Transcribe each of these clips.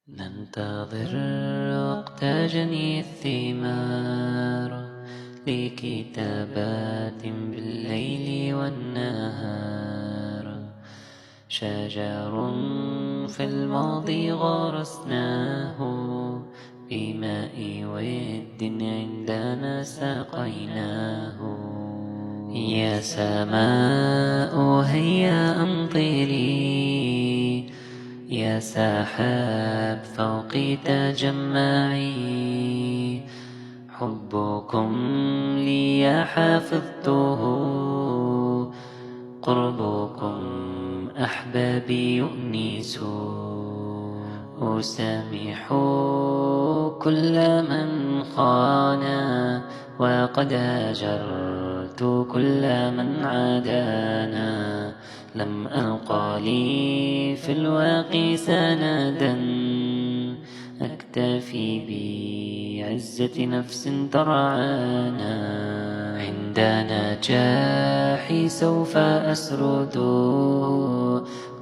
ننتظر وقت جني الثمار لكتابات بالليل والنهار. شجر في الماضي غرسناه بماء ود عندنا سقيناه. يا سماء هيا أمطري، يا سحاب فوقي تجمعي. حبكم لي حافظته، قربكم أحبابي يؤنس. أسامح كل من خانا، وقد هجرت كل من عادانا. لم ألق لي في الواقي سندا، أكتفي بعزة نفس ترعانا. عند نجاحي سوف أسرد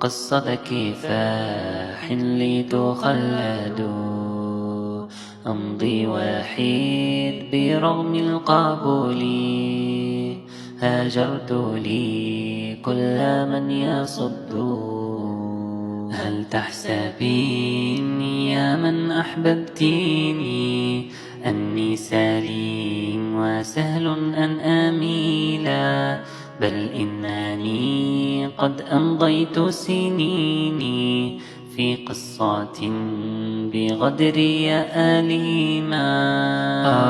قصة كفاح لتخلد. أمضي وحيد برغم القبول، هاجرت لي كل من يصد. هل تحسبيني يا من أحببتيني أني سليم وسهل أن أميلا؟ بل إنني قد أمضيت سنيني في قصة بغدري أليما.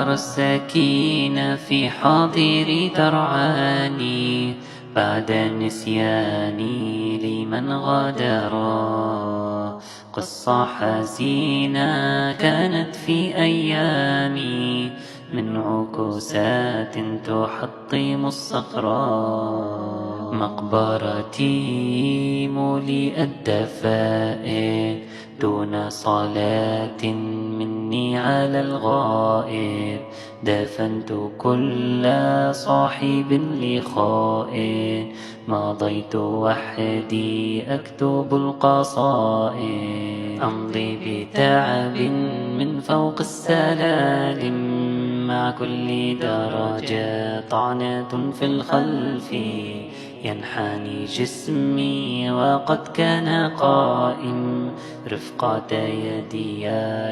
أرى السكينة في حاضري ترعاني بعد نسياني لمن غادرا. قصة حزينة كانت في أيامي، من عكوسات تحطم الصخرة. مقبرتي مليئة الدفائن دون صلاة مني على الغائب. دفنت كل صاحب لخائن، مضيت وحدي أكتب القصائد. أمضي بتعب من فوق السلالم، مع كل درجة طعنة في الخلف. ينحني جسمي وقد كان قائم، رفقة يدي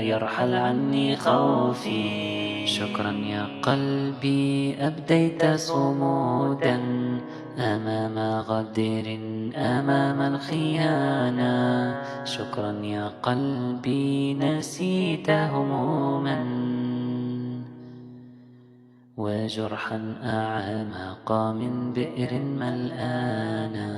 يرحل عني خوفي. شكرا يا قلبي أبديت صمودا أمام غدر، أمام الخيانة. شكرا يا قلبي نسيت هموما وجرحا أعمق من بئر ملآنا.